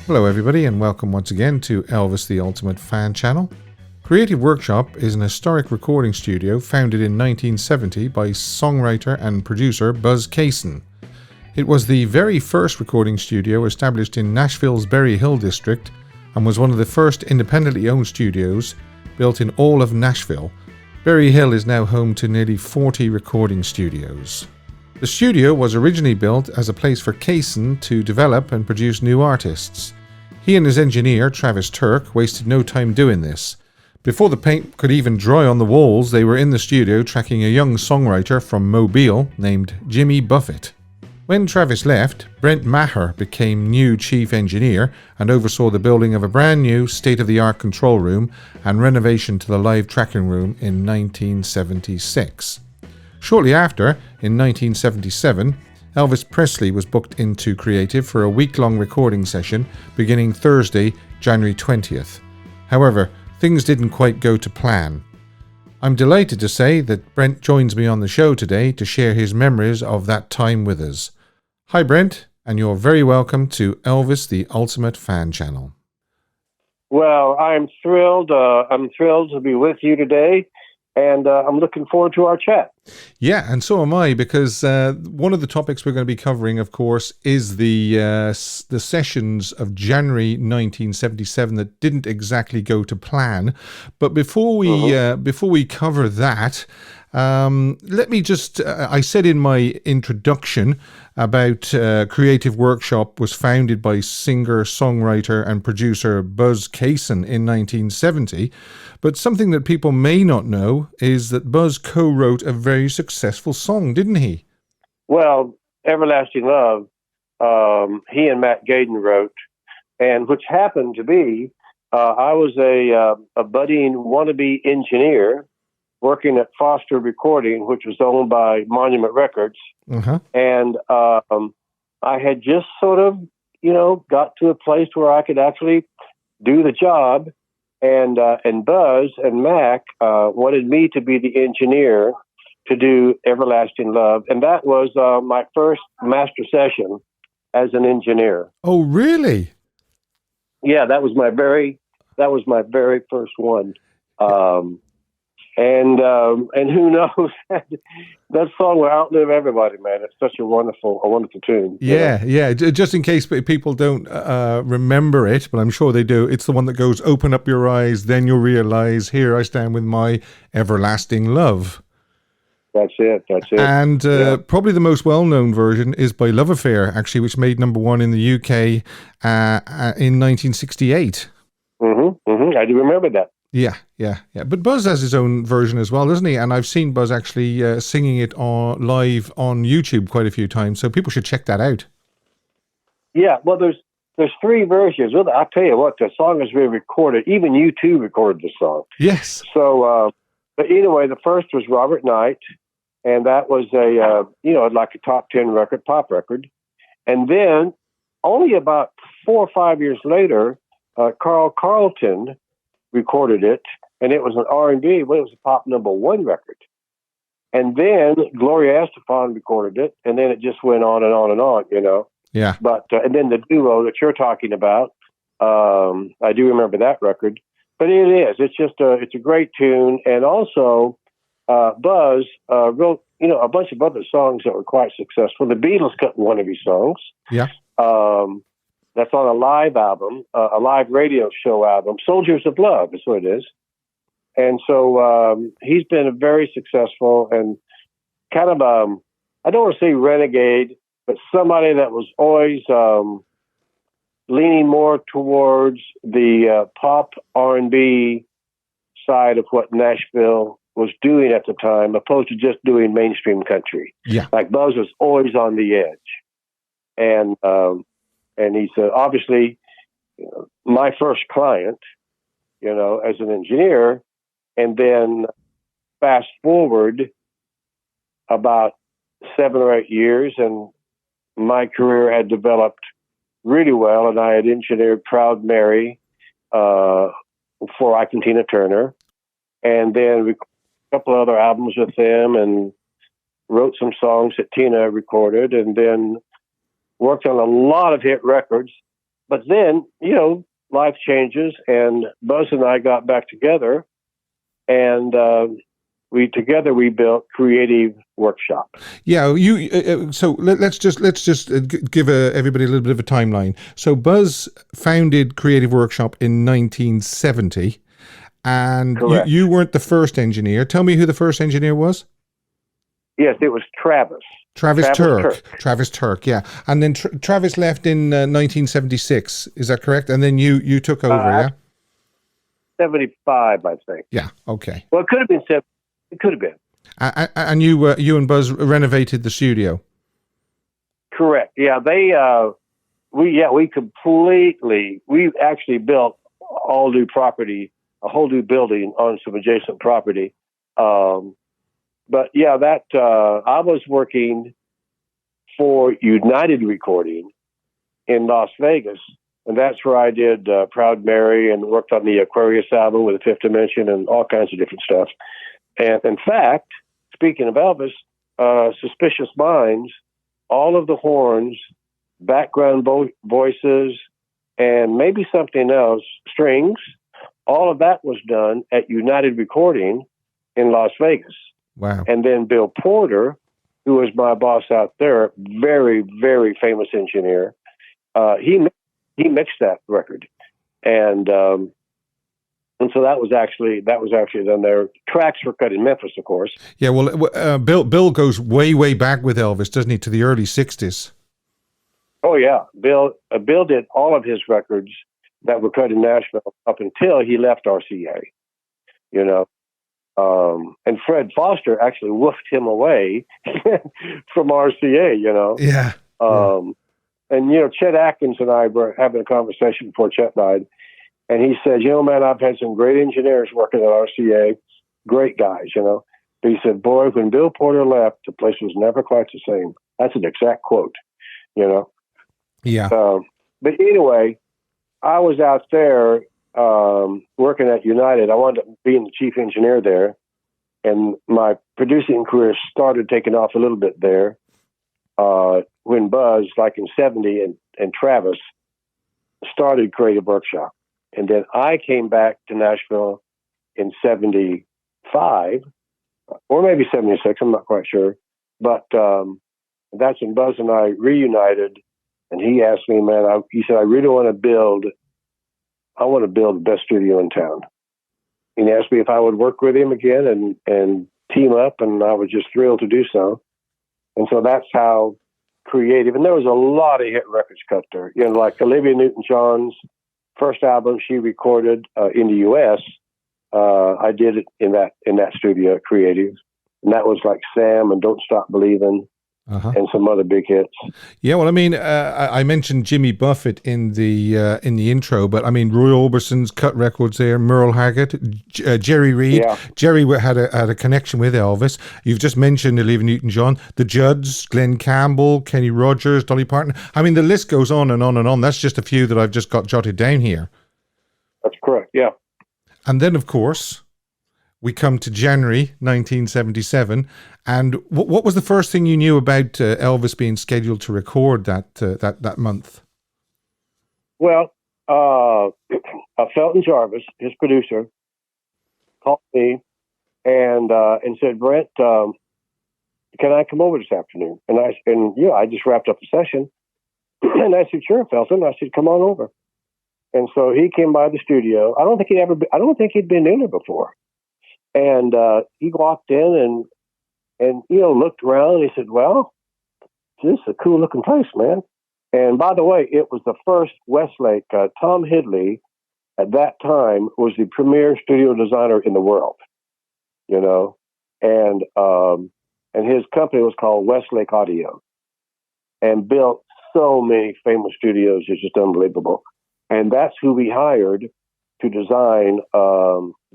Hello everybody and welcome once again to Elvis the Ultimate Fan Channel. Creative Workshop is an historic recording studio founded in 1970 by songwriter and producer Buzz Cason. It was the very first recording studio established in Nashville's Berry Hill district and was one of the first independently owned studios built in all of Nashville. Berry Hill is now home to nearly 40 recording studios. The studio was originally built as a place for Cason to develop and produce new artists. He and his engineer, Travis Turk, wasted no time doing this. Before the paint could even dry on the walls, they were in the studio tracking a young songwriter from Mobile named Jimmy Buffett. When Travis left, Brent Maher became new chief engineer and oversaw the building of a brand new state-of-the-art control room and renovation to the live tracking room in 1976. Shortly after, in 1977, Elvis Presley was booked into Creative for a week-long recording session beginning Thursday, January 20th. However, things didn't quite go to plan. I'm delighted to say that Brent joins me on the show today to share his memories of that time with us. Hi Brent, and you're very welcome to Elvis the Ultimate Fan Channel. Well, I'm thrilled. I'm thrilled to be with you today. And I'm looking forward to our chat. Yeah, and so am I, because one of the topics we're going to be covering, of course, is the sessions of January 1977 that didn't exactly go to plan. But before we cover that, let me just, I said in my introduction about Creative Workshop was founded by singer, songwriter and producer Buzz Cason in 1970. But something that people may not know is that Buzz co-wrote a very successful song, didn't he? Well, Everlasting Love, he and Matt Gaden wrote, and which happened to be, I was a budding wannabe engineer working at Foster Recording, which was owned by Monument Records. And I had just sort of, got to a place where I could actually do the job. And Buzz and Mac wanted me to be the engineer to do Everlasting Love. And that was my first master session as an engineer. Oh, really? Yeah, that was my very first one. And who knows, that song will outlive everybody, man. It's such a wonderful tune. Yeah. Just in case people don't remember it, but I'm sure they do. It's the one that goes, "Open up your eyes, then you'll realize, here I stand with my everlasting love." That's it. And probably the most well-known version is by Love Affair, actually, which made number one in the UK in 1968. I do remember that. Yeah. But Buzz has his own version as well, doesn't he? And I've seen Buzz actually singing it live on YouTube quite a few times, so people should check that out. Yeah, well, there's three versions. Well, I'll tell you what, the song is really recorded. Even U2 recorded the song. Yes. So, but anyway, the first was Robert Knight, and that was like a top 10 record, pop record. And then only about 4 or 5 years later, Carl Carlton recorded it, and it was an R&B, but it was a pop number one record. And then Gloria Estefan recorded it, and then it just went on and on and on, Yeah. But and then the duo that you're talking about, I do remember that record. But it's just it's a great tune, and also Buzz wrote a bunch of other songs that were quite successful. The Beatles cut one of his songs. Yeah. That's on a live album, a live radio show album, Soldiers of Love is what it is. And so he's been very successful and kind of, I don't want to say renegade, but somebody that was always leaning more towards the pop R&B side of what Nashville was doing at the time, opposed to just doing mainstream country. Yeah. Like Buzz was always on the edge. And he's obviously my first client, as an engineer. And then fast forward about 7 or 8 years, and my career had developed really well, and I had engineered Proud Mary for Ike and Tina Turner, and then recorded a couple other albums with them, and wrote some songs that Tina recorded, and then worked on a lot of hit records. But then, life changes, and Buzz and I got back together, and we built Creative Workshop. Yeah, so let's just give everybody a little bit of a timeline. So Buzz founded Creative Workshop in 1970, and Correct. you weren't the first engineer. Tell me who the first engineer was. Yes, it was Travis. Travis Turk, yeah. And then Travis left in 1976. Is that correct? And then you took over, yeah? 75, I think. Yeah. Okay. Well, it could have been 70. It could have been. And you and Buzz renovated the studio. Correct. Yeah, we actually built all new property, a whole new building on some adjacent property. But yeah, I was working for United Recording in Las Vegas, and that's where I did Proud Mary and worked on the Aquarius album with the Fifth Dimension and all kinds of different stuff. And in fact, speaking of Elvis, Suspicious Minds, all of the horns, background voices, and maybe something else, strings, all of that was done at United Recording in Las Vegas. Wow. And then Bill Porter, who was my boss out there, very, very famous engineer, he mixed that record. And so that was actually done there. Tracks were cut in Memphis, of course. Yeah, well, Bill goes way back with Elvis, doesn't he, to the early 60s? Oh, yeah. Bill did all of his records that were cut in Nashville up until he left RCA, and Fred Foster actually woofed him away from RCA, Yeah. And, Chet Atkins and I were having a conversation before Chet died. And he said, man, I've had some great engineers working at RCA, great guys, But he said, boy, when Bill Porter left, the place was never quite the same. That's an exact quote, Yeah. But anyway, I was out there working at United. I wound up being the chief engineer there. And my producing career started taking off a little bit there when Buzz, like in 70, and Travis started Creative Workshop. And then I came back to Nashville in 75, or maybe 76, I'm not quite sure. But that's when Buzz and I reunited. And he asked me, man, he said, I really want to build the best studio in town. And he asked me if I would work with him again and team up, and I was just thrilled to do so. And so that's how Creative, and there was a lot of hit records cut there. Like Olivia Newton-John's first album she recorded in the U.S., I did it in that studio at Creative. And that was like Sam and Don't Stop Believing. And some other big hits. Yeah, well, I mean, I mentioned Jimmy Buffett in the intro, but I mean, Roy Orbison's cut records there, Merle Haggard, Jerry Reed. Yeah. Jerry had a connection with Elvis. You've just mentioned Olivia Newton-John, the Judds, Glenn Campbell, Kenny Rogers, Dolly Parton. I mean, the list goes on and on and on. That's just a few that I've just got jotted down here. That's correct. Yeah. And then, of course, we come to January 1977, and what was the first thing you knew about Elvis being scheduled to record that month? Well, Felton Jarvis, his producer, called me and said, Brent, can I come over this afternoon? And I just wrapped up a session, and I said, sure, Felton. I said, come on over. And so he came by the studio. I don't think he'd been in there before. And he walked in and looked around, and he said, well, this is a cool looking place, man. And by the way, it was the first Westlake. Tom Hidley at that time was the premier studio designer in the world, and his company was called Westlake Audio, and built so many famous studios. It's just unbelievable. And that's who we hired to design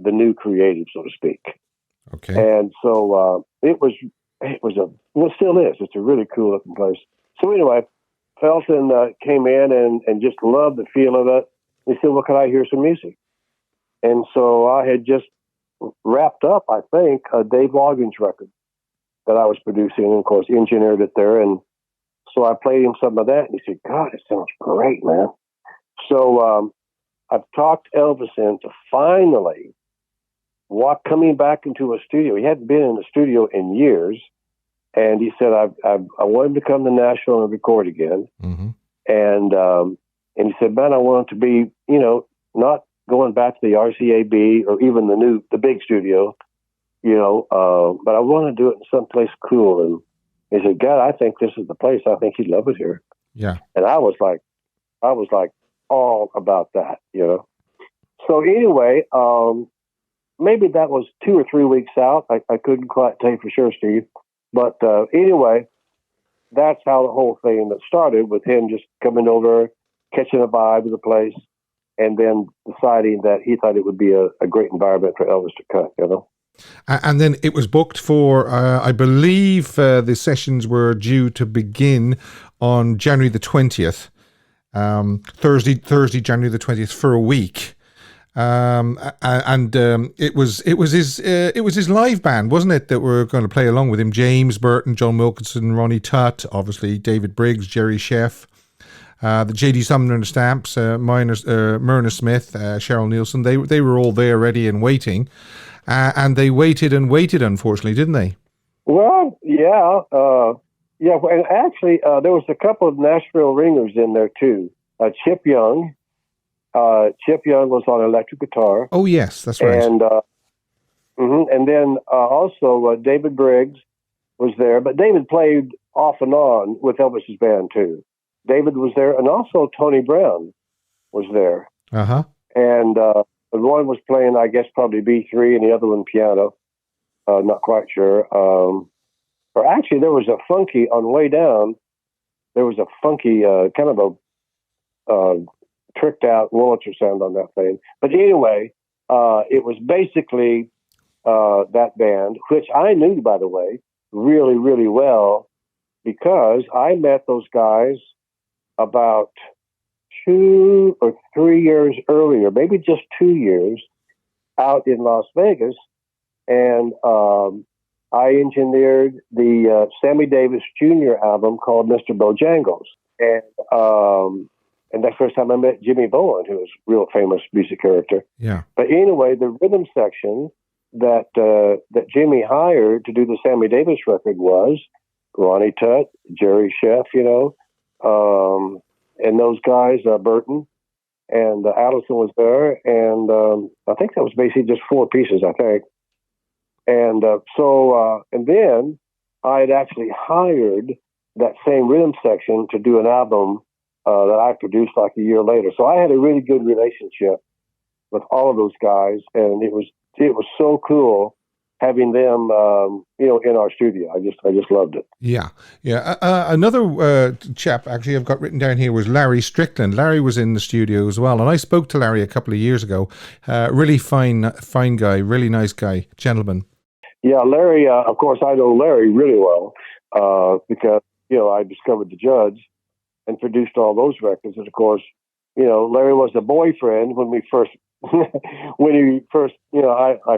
the new Creative, so to speak. Okay. And so it still is. It's a really cool looking place. So anyway, Felton came in and just loved the feel of it. He said, well, can I hear some music? And so I had just wrapped up, I think, a Dave Loggins record that I was producing, and of course engineered it there. And so I played him some of that, and he said, God, it sounds great, man. So I've talked Elvis into finally coming back into a studio. He hadn't been in the studio in years, and he said, I want him to come to Nashville and record again. Mm-hmm. And he said, man, I want him to be, not going back to the RCAB or even the big studio, but I want to do it in some place cool. And he said, God, I think this is the place. I think he'd love it here. Yeah. And I was like all about that, So anyway, maybe that was 2 or 3 weeks out. I couldn't quite tell you for sure, Steve. But anyway, that's how the whole thing started, with him just coming over, catching a vibe of the place, and then deciding that he thought it would be a great environment for Elvis to cut, And then it was booked for, I believe the sessions were due to begin on January the 20th, Thursday, January the 20th, for a week. It was his live band, wasn't it, that were going to play along with him? James Burton, John Wilkinson, Ronnie Tutt, obviously David Briggs, Jerry Sheff, the J.D. Sumner and the Stamps, Myrna Smith, Cheryl Nielsen. They were all there, ready and waiting, and they waited and waited. Unfortunately, didn't they? Well, yeah. And actually, there was a couple of Nashville ringers in there too. Chip Young. Chip Young was on electric guitar. Oh yes, that's right. And then also David Briggs was there, but David played off and on with Elvis's band too. David was there, and also Tony Brown was there. Uh-huh. And one was playing, I guess, probably B3, and the other one piano. Not quite sure. Or actually, there was a funky on the way down. There was a funky kind of a tricked out Wurlitzer sound on that thing. But anyway, it was basically that band, which I knew, by the way, really, really well, because I met those guys about 2 or 3 years earlier, maybe just 2 years, out in Las Vegas. And I engineered the Sammy Davis Jr. album called Mr. Bojangles. And that's the first time I met Jimmy Bowen, who was a real famous music character. Yeah. But anyway, the rhythm section that Jimmy hired to do the Sammy Davis record was Ronnie Tutt, Jerry Sheff, and those guys, Burton, and Allison was there. And I think that was basically just 4 pieces, I think. And and then I had actually hired that same rhythm section to do an album that I produced like a year later. So I had a really good relationship with all of those guys, and it was so cool having them, in our studio. I just loved it. Yeah. Another chap actually I've got written down here was Larry Strickland. Larry was in the studio as well, and I spoke to Larry a couple of years ago. Really fine guy, really nice guy, gentleman. Yeah, Larry. Of course, I know Larry really well because I discovered the Judge and produced all those records. And of course, Larry was a boyfriend when we first, I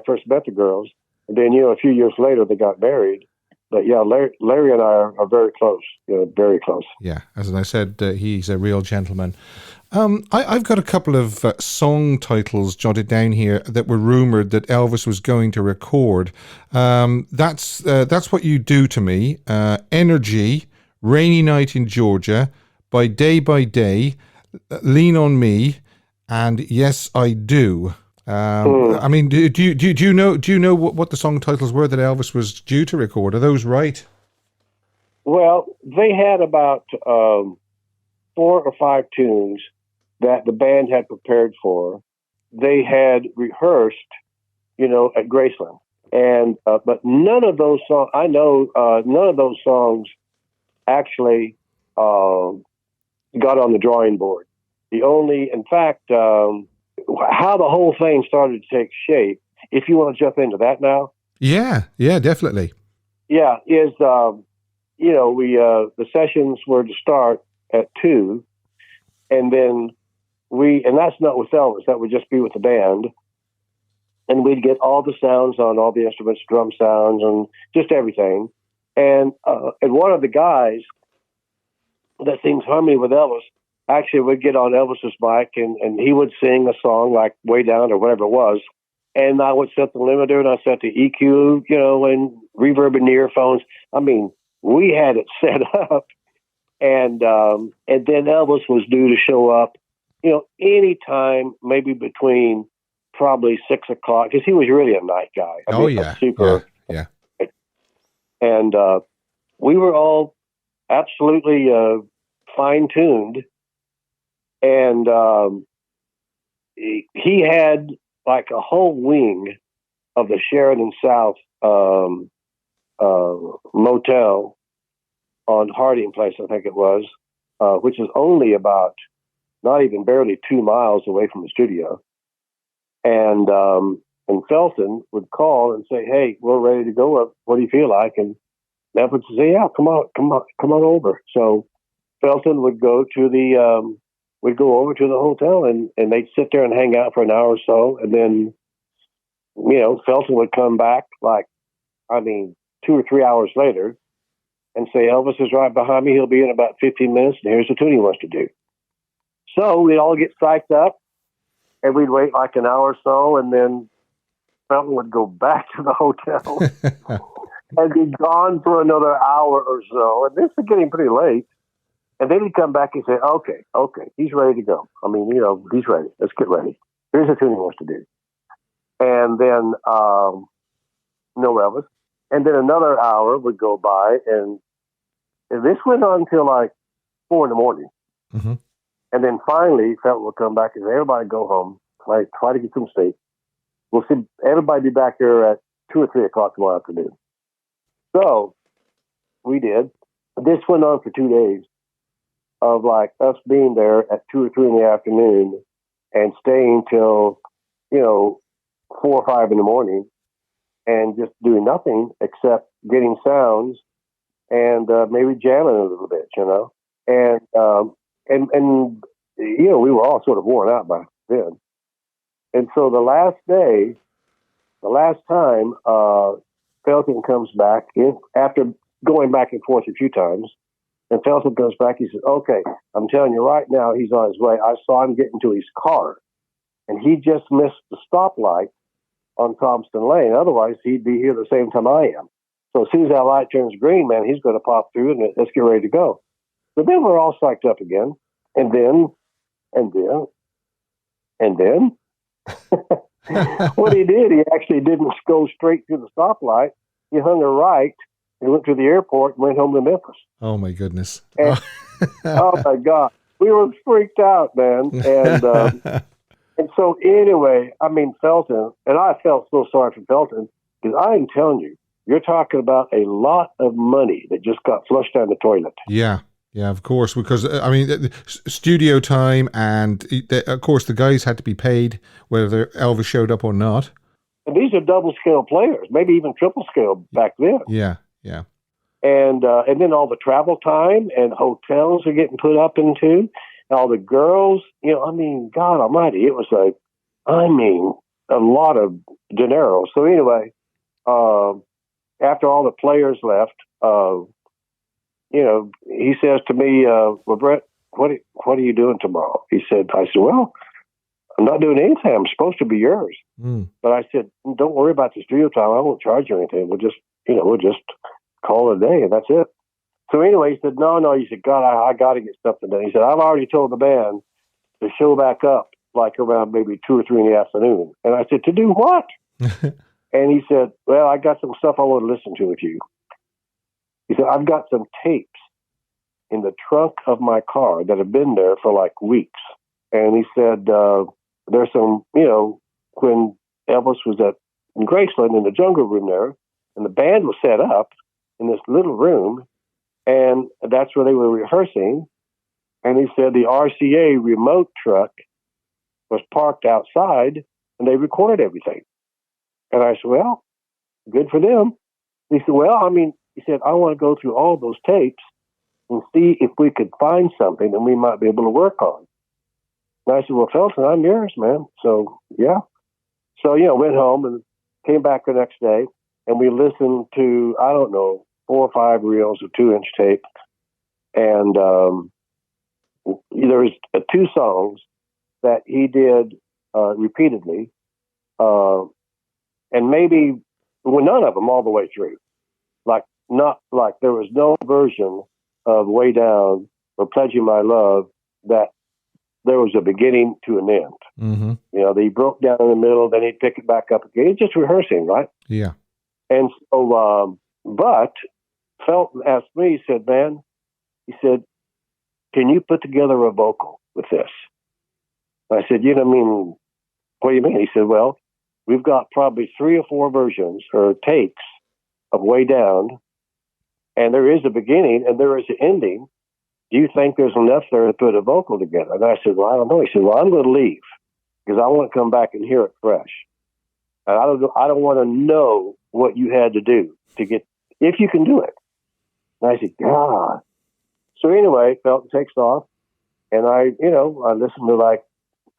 first met the girls. And then, a few years later, they got married. But yeah, Larry and I are very close, very close. Yeah, as I said, he's a real gentleman. I've got a couple of song titles jotted down here that were rumored that Elvis was going to record. That's What You Do to Me, Energy, Rainy Night in Georgia, By Day, Lean on Me, and Yes I Do. I mean, do you know what the song titles were that Elvis was due to record? Are those right? Well, they had about 4 or 5 tunes that the band had prepared for. They had rehearsed, at Graceland, and but none of those songs. I know none of those songs actually got on the drawing board. In fact, how the whole thing started to take shape, if you want to jump into that now. Yeah, definitely. Yeah, is, the sessions were to start at 2, and then and that's not with Elvis, that would just be with the band, and we'd get all the sounds on all the instruments, drum sounds, and just everything. And one of the guys that sings harmony with Elvis actually would get on Elvis's mic and he would sing a song like Way Down or whatever it was. And I would set the limiter and I set the EQ, and reverb in the earphones. I mean, we had it set up. And then Elvis was due to show up, anytime, maybe between probably 6 o'clock, because he was really a night guy. Super. Yeah. And we were all absolutely fine-tuned. And he had like a whole wing of the Sheridan South motel on Harding Place, I think it was, which is only about not even barely 2 miles away from the studio. And Felton would call and say, "Hey, we're ready to go. What do you feel like?" And Matt would say, "Yeah, come on over." So Felton would go to we'd go over to the hotel and they'd sit there and hang out for an hour or so. And then, Felton would come back 2 or 3 hours later and say, "Elvis is right behind me. He'll be in about 15 minutes. And here's the tune he wants to do." So we'd all get psyched up and we'd wait like an hour or so. And then Felton would go back to the hotel and be gone for another hour or so. And this is getting pretty late. And then he'd come back and say, okay, he's ready to go. He's ready. Let's get ready. Here's the tune he wants to do. And then, no Elvis. And then another hour would go by, and this went on until like 4 a.m. Mm-hmm. And then finally, Felton would come back and say, "Everybody go home. Try to get some sleep. We'll see. Everybody be back here at 2 or 3 o'clock tomorrow afternoon." So we did. This went on for 2 days of like us being there at 2 or 3 in the afternoon and staying till 4 or 5 in the morning and just doing nothing except getting sounds and maybe jamming a little bit, and we were all sort of worn out by then. And so the last time Felton comes back after going back and forth a few times. And Felton comes back. He says, "Okay, I'm telling you right now, he's on his way. I saw him get into his car, and he just missed the stoplight on Thompson Lane. Otherwise, he'd be here the same time I am. So as soon as that light turns green, man, he's going to pop through, and let's get ready to go." So then we're all psyched up again. And then what he did, he actually didn't go straight through the stoplight. He hung a right. He went to the airport and went home to Memphis. Oh, my goodness. And, oh, my God. We were freaked out, man. And so anyway, Felton, and I felt so sorry for Felton, because I'm telling you, you're talking about a lot of money that just got flushed down the toilet. Yeah, of course, because, studio time and, of course, the guys had to be paid whether Elvis showed up or not. And these are double-scale players, maybe even triple-scale back then. Yeah. And then all the travel time and hotels are getting put up into, and all the girls, God almighty, it was a lot of dinero. So anyway, after all the players left, he says to me, "Well, Brent, what are you doing tomorrow?" I said, "Well, I'm not doing anything. I'm supposed to be yours." But I said, "Don't worry about the studio time. I won't charge you anything. We'll just call it a day, and that's it." So anyway, he said, no. He said, "God, I got to get something done." He said, "I've already told the band to show back up like around maybe 2 or 3 in the afternoon." And I said, "To do what?" And he said, "Well, I got some stuff I want to listen to with you." He said, "I've got some tapes in the trunk of my car that have been there for like weeks." And he said, "There's some, when Elvis was in Graceland in the jungle room there, and the band was set up in this little room, and that's where they were rehearsing." And he said the RCA remote truck was parked outside, and they recorded everything. And I said, "Well, good for them." He said, he said, "I want to go through all those tapes and see if we could find something that we might be able to work on." And I said, "Well, Felton, I'm yours, man." So, yeah. So, went home and came back the next day, and we listened to, 4 or 5 reels of 2-inch tape. And there's two songs that he did repeatedly, and maybe none of them all the way through. Like not like there was no version of Way Down or Pledging My Love that there was a beginning to an end. Mm-hmm. He broke down in the middle, then he'd pick it back up again. He's just rehearsing, right? Yeah. And so, but Felton asked me, he said, man, he said, can you put together a vocal with this? I said, what do you mean? He said, well, we've got probably 3 or 4 versions or takes of Way Down, and there is a beginning and there is an ending. Do you think there's enough there to put a vocal together? And I said, well, I don't know. He said, well, I'm going to leave because I want to come back and hear it fresh. And I don't want to know what you had to do to get, if you can do it. And I said, God. So anyway, Felton takes off, and I listened to like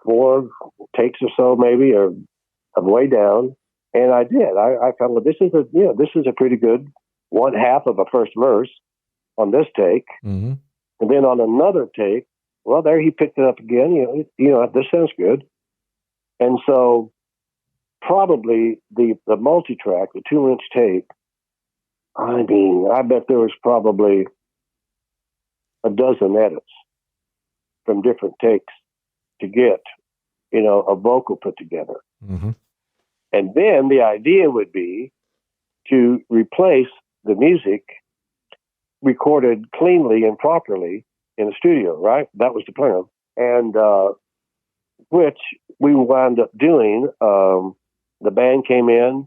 4 takes or so maybe of Way Down, and I did. I found, well, this is a pretty good 1/2 of a first verse on this take. Mm-hmm. And then on another take, well, there he picked it up again. This sounds good. And so probably the multi-track, the 2-inch tape, I bet there was probably a dozen edits from different takes to get, a vocal put together. Mm-hmm. And then the idea would be to replace the music recorded cleanly and properly in the studio, right? That was the plan. And which we wound up doing. The band came in,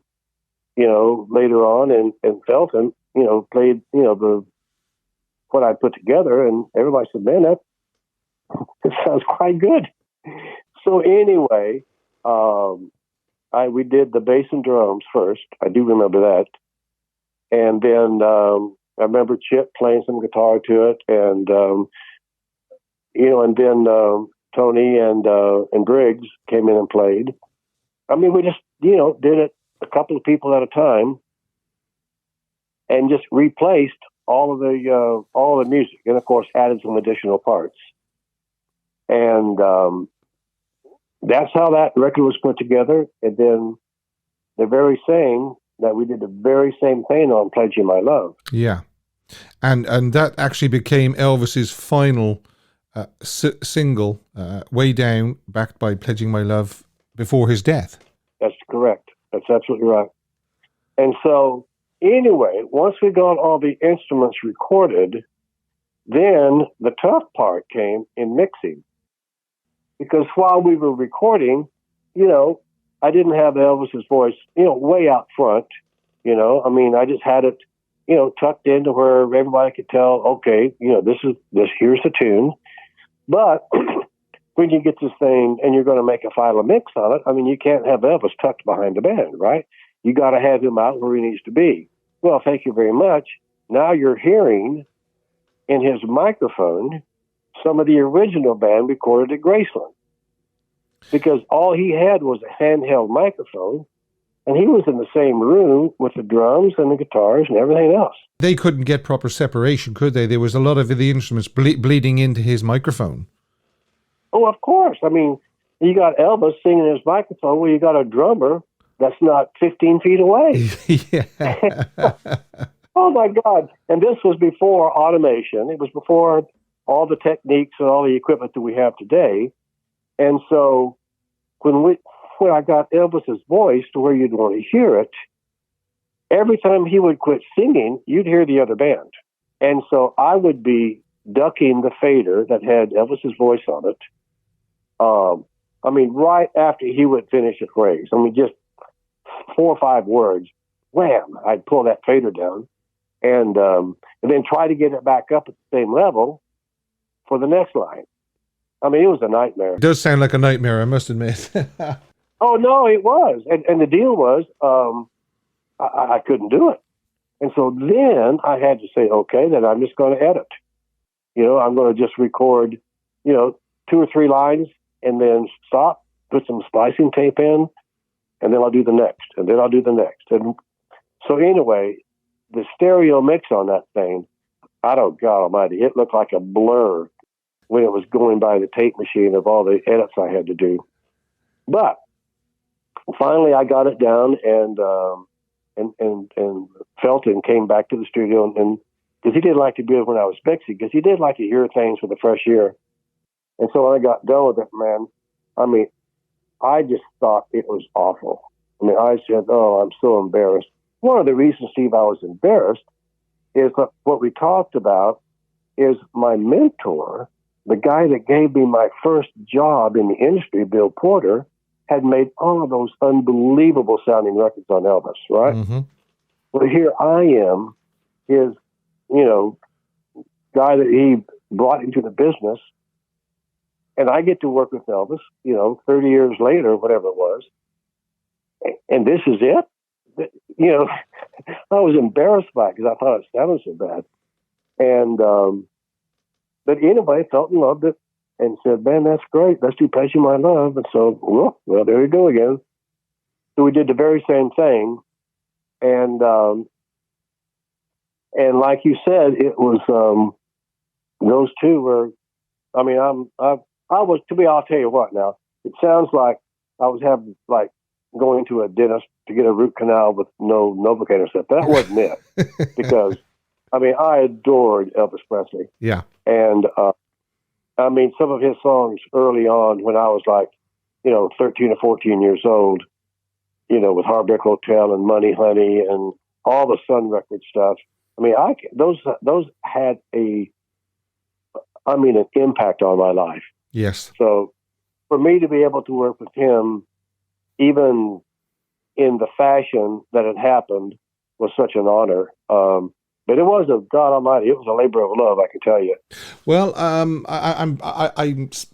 later on, and Felton, played, what I put together, and everybody said, man, that sounds quite good. So anyway, we did the bass and drums first. I do remember that. And then I remember Chip playing some guitar to it, and and then Tony and Briggs came in and played. I mean, we just did it a couple of people at a time, and just replaced all of the music, and of course added some additional parts. And that's how that record was put together. And then they're very saying that we did the very same thing on Pledging My Love. Yeah. And that actually became Elvis's final single, Way Down, backed by Pledging My Love, before his death. That's correct. That's absolutely right. And so, anyway, once we got all the instruments recorded, then the tough part came in mixing. Because while we were recording, I didn't have Elvis's voice, way out front. I just had it, tucked into where everybody could tell, okay, here's the tune. But when you get this thing and you're going to make a final mix on it, you can't have Elvis tucked behind the band, right? You got to have him out where he needs to be. Well, thank you very much. Now you're hearing in his microphone some of the original band recorded at Graceland, because all he had was a handheld microphone, and he was in the same room with the drums and the guitars and everything else. They couldn't get proper separation, could they? There was a lot of the instruments bleeding into his microphone. Oh, of course. You got Elvis singing in his microphone where you got a drummer that's not 15 feet away. Yeah. Oh, my God. And this was before automation. It was before all the techniques and all the equipment that we have today. And so when I got Elvis's voice to where you'd want to hear it, every time he would quit singing, you'd hear the other band. And so I would be ducking the fader that had Elvis's voice on it. Right after he would finish a phrase, just 4 or 5 words, wham, I'd pull that fader down and then try to get it back up at the same level for the next line. It was a nightmare. It does sound like a nightmare, I must admit. Oh, no, it was. And the deal was, I couldn't do it. And so then I had to say, okay, then I'm just going to edit. I'm going to just record, 2 or 3 lines and then stop, put some splicing tape in, and then I'll do the next, and then I'll do the next. And so anyway, the stereo mix on that thing, God almighty, it looked like a blur. when it was going by the tape machine of all the edits I had to do. But finally, I got it down, and Felton came back to the studio, and because he didn't like to do it when I was mixing, because he did like to hear things with a fresh ear. And so when I got done with it, man, I mean, I just thought it was awful. I mean, I said, "Oh, I'm so embarrassed." One of the reasons, Steve, I was embarrassed is that what we talked about is my mentor, the guy that gave me my first job in the industry, Bill Porter, had made all of those unbelievable sounding records on Elvis, right? Mm-hmm. Well, here I am, his, guy that he brought into the business, and I get to work with Elvis, 30 years later, whatever it was, and this is it? I was embarrassed by it because I thought it sounded so bad. And, but anyway, Felton loved it and said, "Man, that's great. Let's do Pledge You My Love." And so, well, there you go again. So we did the very same thing. And like you said, it was, those two were, I mean, I'll tell you what now, it sounds like I was having, like, going to a dentist to get a root canal with no Novocaine or stuff. That wasn't it. Because, I mean, I adored Elvis Presley. Yeah. And, I mean, some of his songs early on when I was like, 13 or 14 years old, with Heartbreak Hotel and Money Honey and all the Sun Record stuff. I mean, those had an impact on my life. Yes. So for me to be able to work with him, even in the fashion that it happened, was such an honor. But it was God Almighty. It was a labor of love, I can tell you. Well, I'm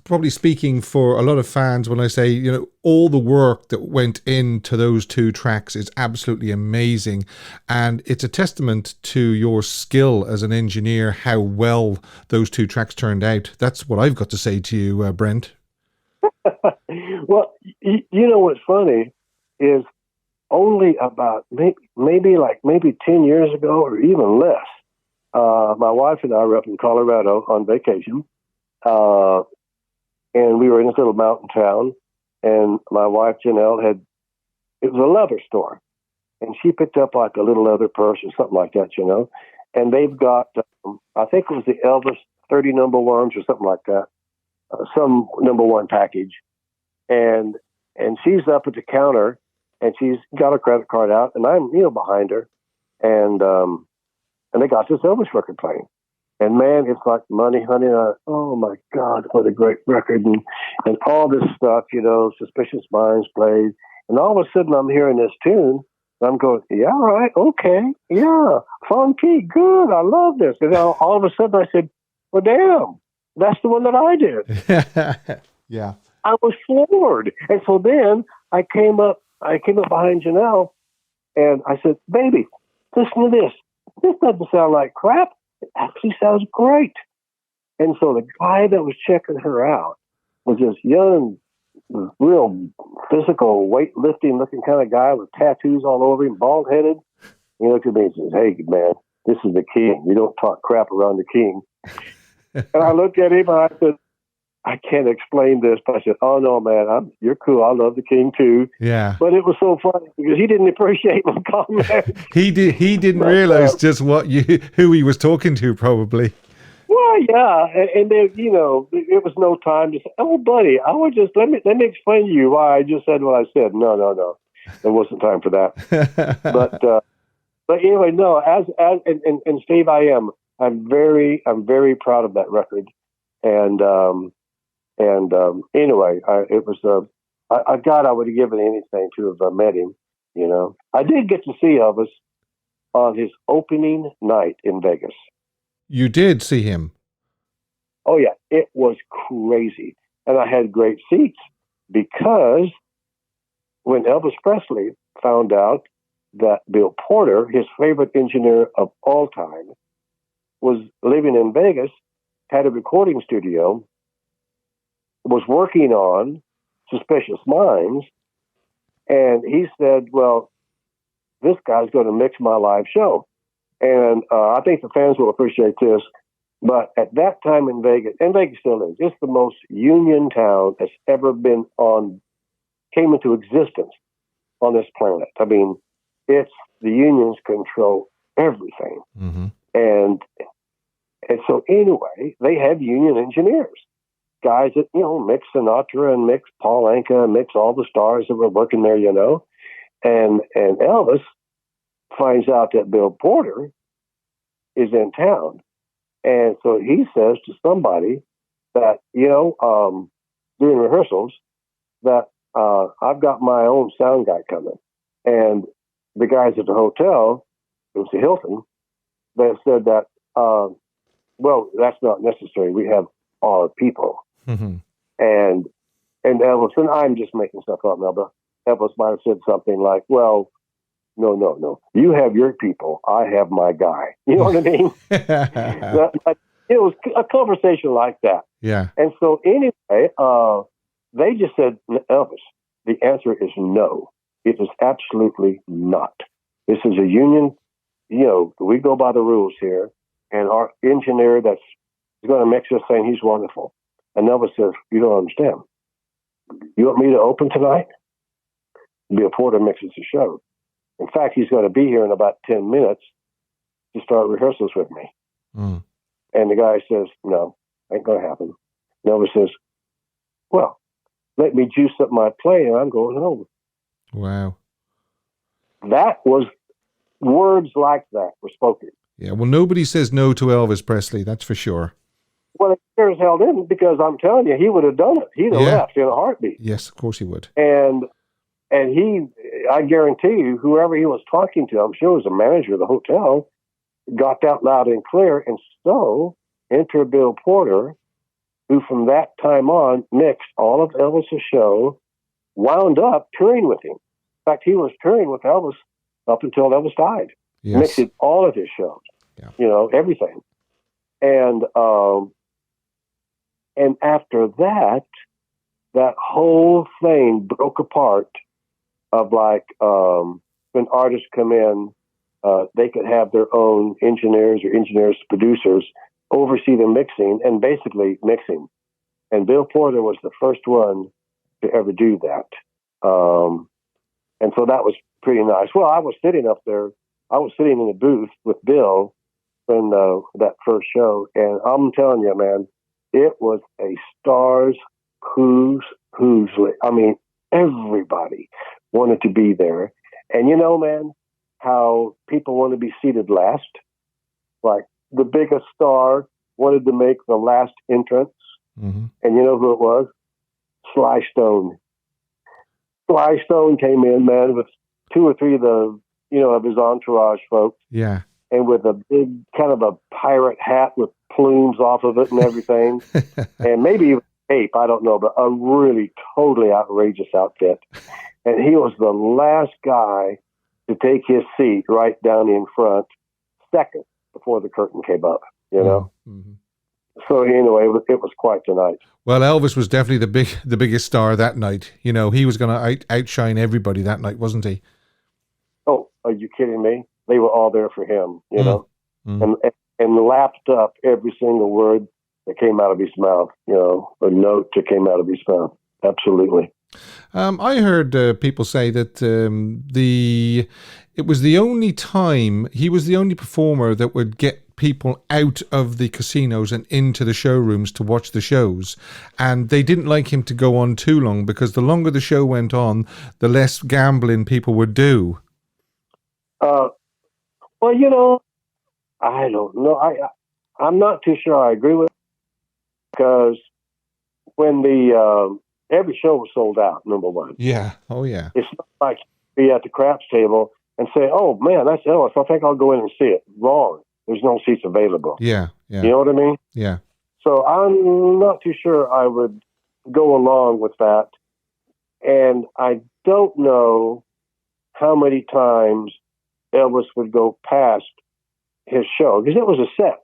probably speaking for a lot of fans when I say, all the work that went into those two tracks is absolutely amazing. And it's a testament to your skill as an engineer, how well those two tracks turned out. That's what I've got to say to you, Brent. Well, what's funny is only about maybe 10 years ago or even less, my wife and I were up in Colorado on vacation, and we were in this little mountain town, and my wife, Janelle, it was a leather store, and she picked up like a little leather purse or something like that, and they've got, I think it was the Elvis 30 number ones or something like that, some number one package, and she's up at the counter, and she's got her credit card out, and I'm, behind her, and they got this Elvis record playing, and man, it's like Money Honey. Oh my God, what a great record, and all this stuff, Suspicious Minds played, and all of a sudden I'm hearing this tune, and I'm going, yeah, right, okay, yeah, funky, good, I love this, and all of a sudden I said, well, damn, that's the one that I did. Yeah, I was floored, and so then I came up behind Janelle, and I said, "Baby, listen to this. This doesn't sound like crap. It actually sounds great." And so the guy that was checking her out was this young, real physical, weightlifting looking kind of guy with tattoos all over him, bald headed. He looked at me and says, "Hey, man, this is the king. You don't talk crap around the king." And I looked at him and I said, "I can't explain this," but I said, "Oh no, man, you're cool. I love the king too." Yeah. But it was so funny because he didn't appreciate my comment. He didn't realize just who he was talking to, probably. Well, yeah, and then it was no time to say, "Oh, buddy, I would just let me explain to you why I just said what I said." No, there wasn't time for that. But anyway, no. As Steve, I'm very proud of that record, and. Anyway, it was, I would have given anything to have met him, I did get to see Elvis on his opening night in Vegas. You did see him? Oh, yeah. It was crazy. And I had great seats because when Elvis Presley found out that Bill Porter, his favorite engineer of all time, was living in Vegas, had a recording studio, was working on Suspicious Minds, and he said, well, this guy's going to mix my live show. And I think the fans will appreciate this. But at that time in Vegas, and Vegas still is, it's the most union town that's ever came into existence on this planet. I mean, it's the unions control everything. Mm-hmm. And so anyway, they have union engineers, guys that, mix Sinatra and mix Paul Anka and mix all the stars that were working there, And Elvis finds out that Bill Porter is in town. And so he says to somebody that, during rehearsals, that I've got my own sound guy coming. And the guys at the hotel, it was the Hilton, they said that, well, that's not necessary. We have our people. Mm-hmm. And Elvis, and I'm just making stuff up now, but Elvis might have said something like, well, no. You have your people. I have my guy. You know what I mean? It was a conversation like that. Yeah. And so anyway, they just said, Elvis, the answer is no. It is absolutely not. This is a union. We go by the rules here. And our engineer that's going to mix us saying he's wonderful. And Elvis says, you don't understand. You want me to open tonight? Bill Porter mixes the show. In fact, he's going to be here in about 10 minutes to start rehearsals with me. Mm. And the guy says, no, ain't going to happen. And Elvis says, well, let me juice up my play and I'm going home. Wow. That was, words like that were spoken. Yeah, well, nobody says no to Elvis Presley, that's for sure. Well, it sure as hell didn't, because I'm telling you, he would have done it. He'd have left in a heartbeat. Yes, of course he would. And he, I guarantee you, whoever he was talking to, I'm sure it was the manager of the hotel, got that loud and clear. And so enter Bill Porter, who from that time on mixed all of Elvis's show, wound up touring with him. In fact, he was touring with Elvis up until Elvis died. Yes. Mixed all of his shows, everything. And after that, that whole thing broke apart of like, when artists come in, they could have their own engineers or producers oversee the mixing and basically mixing. And Bill Porter was the first one to ever do that. And so that was pretty nice. Well, I was sitting up there. I was sitting in the booth with Bill in that first show. And I'm telling you, man, it was a stars who's. I mean, everybody wanted to be there. And man, how people want to be seated last. Like the biggest star wanted to make the last entrance. Mm-hmm. And you know who it was? Sly Stone. Sly Stone came in, man, with 2 or 3 of the, of his entourage folks. Yeah. And with a big kind of a pirate hat with plumes off of it and everything. And maybe even cape, I don't know, but a really totally outrageous outfit. And he was the last guy to take his seat right down in front, second before the curtain came up, Mm-hmm. So anyway, it was quite the night. Well, Elvis was definitely the biggest star that night. He was going to outshine everybody that night, wasn't he? Oh, are you kidding me? They were all there for him, Mm. and lapped up every single word that came out of his mouth, a note that came out of his mouth. Absolutely. I heard people say that it was the only time, he was the only performer that would get people out of the casinos and into the showrooms to watch the shows. And they didn't like him to go on too long, because the longer the show went on, the less gambling people would do. Well, I don't know. I'm not too sure I agree with it, because when every show was sold out, number one. Yeah. Oh, yeah. It's not like be at the craps table and say, oh, man, that's Elvis. I think I'll go in and see it. Wrong. There's no seats available. Yeah. Yeah. You know what I mean? Yeah. So I'm not too sure I would go along with that. And I don't know how many times Elvis would go past his show, because it was a set.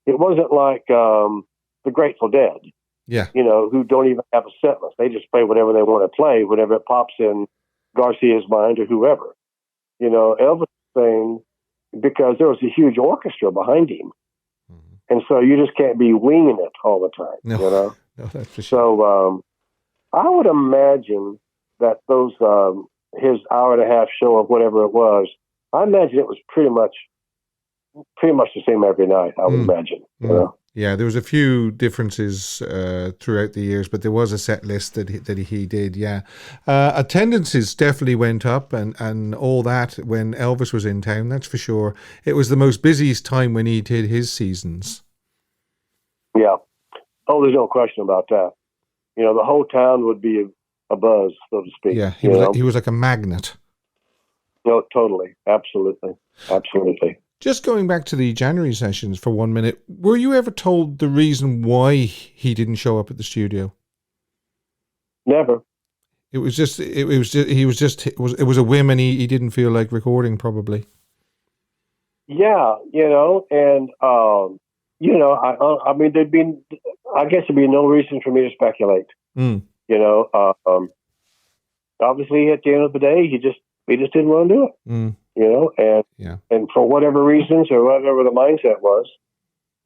It wasn't like the Grateful Dead. Yeah. Who don't even have a set list. They just play whatever they want to play, whenever it pops in Garcia's mind or whoever. Elvis thing, because there was a huge orchestra behind him. Mm-hmm. And so you just can't be winging it all the time, No, you know? no, that's for sure. So I would imagine that those his hour and a half show or whatever it was, I imagine it was pretty much the same every night, I would imagine. You know? Yeah, there was a few differences throughout the years, but there was a set list that he did. Yeah, attendances definitely went up and all that when Elvis was in town. That's for sure. It was the most busiest time when he did his seasons. Yeah. Oh, there's no question about that. You know, the whole town would be a buzz, so to speak. Yeah, he was like a magnet. No, totally, absolutely. Just going back to the January sessions for 1 minute, were you ever told the reason why he didn't show up at the studio? Never. It was a whim, and he didn't feel like recording, probably. Yeah, you know, and you know, I mean, I guess there'd be no reason for me to speculate. You know, obviously, at the end of the day, he just didn't want to do it. You know, and for whatever reasons or whatever the mindset was,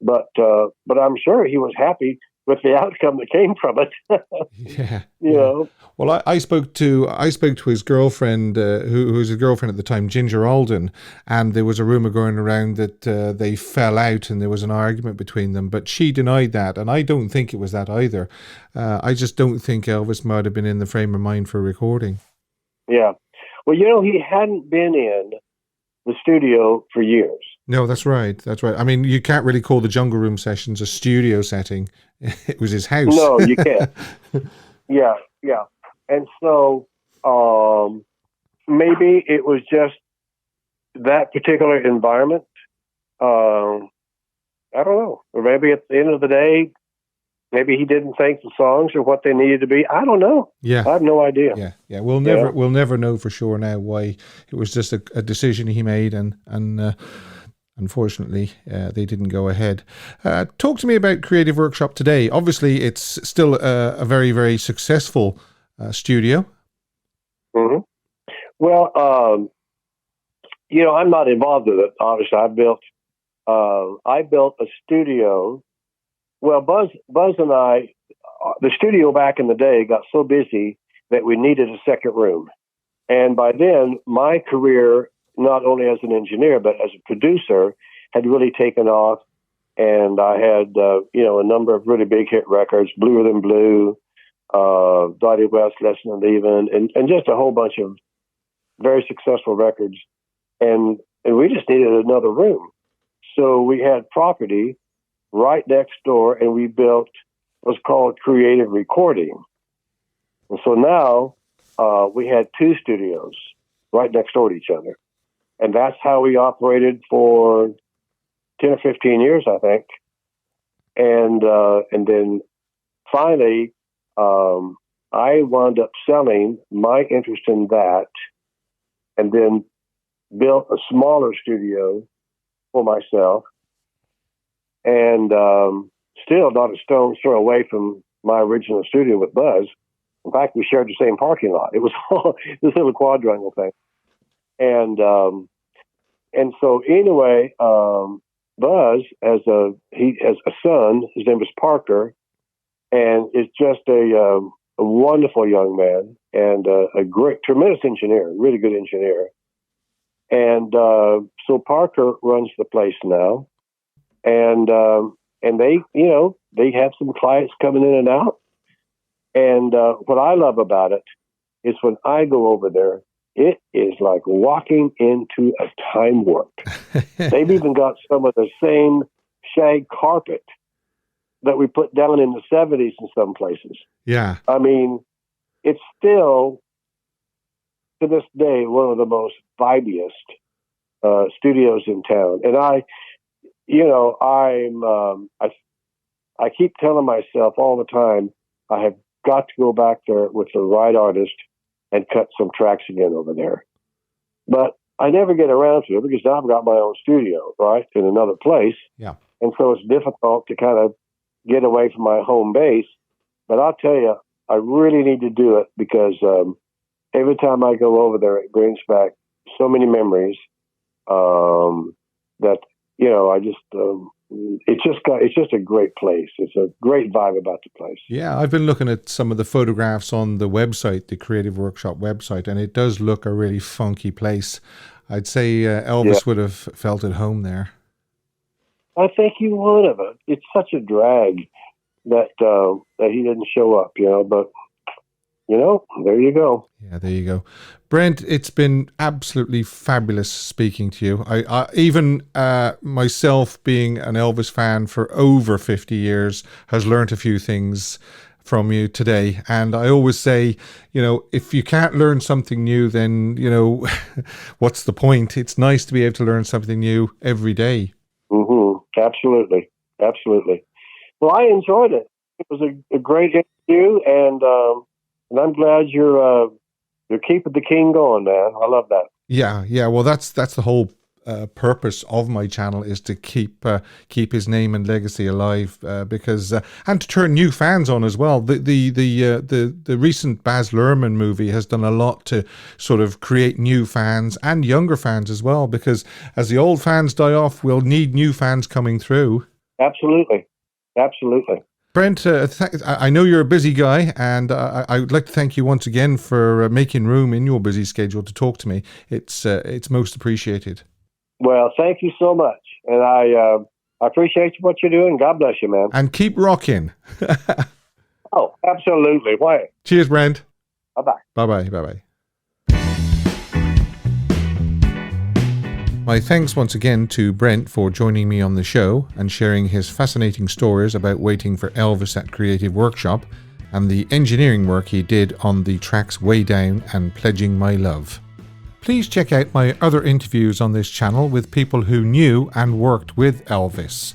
but I'm sure he was happy with the outcome that came from it. You know. Well, I spoke to his girlfriend, who was his girlfriend at the time, Ginger Alden, and there was a rumor going around that they fell out and there was an argument between them, but she denied that, and I don't think it was that either. I just don't think Elvis might have been in the frame of mind for recording. Yeah. Well, you know, he hadn't been in the studio for years. No, that's right. I mean, you can't really call the Jungle Room sessions a studio setting. It was his house. No, you can't. Yeah. And so maybe it was just that particular environment. I don't know. Or maybe at the end of the day, maybe he didn't think the songs are what they needed to be. I don't know. Yeah, I have no idea. Yeah. We'll never know for sure now why. It was just a decision he made, and unfortunately, they didn't go ahead. Talk to me about Creative Workshop today. Obviously, it's still a very, very successful studio. Mm-hmm. Well, you know, I'm not involved with it. Obviously, I built a studio. Well, Buzz and I, the studio back in the day got so busy that we needed a second room. And by then, my career, not only as an engineer, but as a producer, had really taken off. And I had, you know, a number of really big hit records, Bluer Than Blue, Dottie West, Less Than Even, and just a whole bunch of very successful records. And we just needed another room. So we had property right next door, and we built what's called creative recording. And so now we had two studios right next door to each other. And that's how we operated for 10 or 15 years, I think. And then finally, I wound up selling my interest in that and then built a smaller studio for myself. And still not a stone's throw away from my original studio with Buzz. In fact, we shared the same parking lot. It was all this little quadrangle thing. And so anyway, Buzz has a son. His name is Parker, and is just a wonderful young man and a great, tremendous engineer, really good engineer. And so Parker runs the place now. And they, you know, they have some clients coming in and out. And what I love about it is when I go over there, it is like walking into a time warp. They've even got some of the same shag carpet that we put down in the 70s in some places. Yeah. I mean, it's still, to this day, one of the most vibiest studios in town. And I keep telling myself all the time, I have got to go back there with the right artist and cut some tracks again over there. But I never get around to it because now I've got my own studio, right, in another place. Yeah. And so it's difficult to kind of get away from my home base. But I'll tell you, I really need to do it because every time I go over there, it brings back so many memories that, you know, I just, it's just a great place. It's a great vibe about the place. Yeah, I've been looking at some of the photographs on the website, the Creative Workshop website, and it does look a really funky place. I'd say Elvis would have felt at home there. I think he would have. It's such a drag that he didn't show up, but there you go. Yeah, there you go. Brent, it's been absolutely fabulous speaking to you. I even myself, being an Elvis fan for over 50 years, has learned a few things from you today. And I always say, if you can't learn something new, then, what's the point? It's nice to be able to learn something new every day. Mm-hmm. Absolutely. Absolutely. Well, I enjoyed it. It was a great interview, and I'm glad you're keeping the king going, man. I love that. Yeah. Well, that's the whole purpose of my channel, is to keep his name and legacy alive, because and to turn new fans on as well. The recent Baz Luhrmann movie has done a lot to sort of create new fans and younger fans as well, because as the old fans die off, we'll need new fans coming through. Absolutely. Brent, I know you're a busy guy, and I would like to thank you once again for making room in your busy schedule to talk to me. It's most appreciated. Well, thank you so much, and I appreciate what you're doing. God bless you, man. And keep rocking. Oh, absolutely. Why? Cheers, Brent. Bye-bye. Bye-bye. My thanks once again to Brent for joining me on the show and sharing his fascinating stories about waiting for Elvis at Creative Workshop and the engineering work he did on the tracks Way Down and Pledging My Love. Please check out my other interviews on this channel with people who knew and worked with Elvis.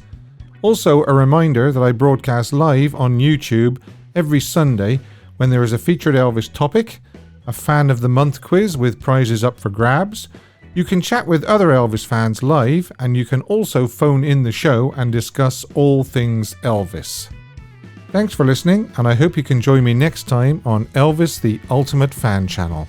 Also, a reminder that I broadcast live on YouTube every Sunday when there is a featured Elvis topic, a Fan of the Month quiz with prizes up for grabs. You can chat with other Elvis fans live, and you can also phone in the show and discuss all things Elvis. Thanks for listening, and I hope you can join me next time on Elvis the Ultimate Fan Channel.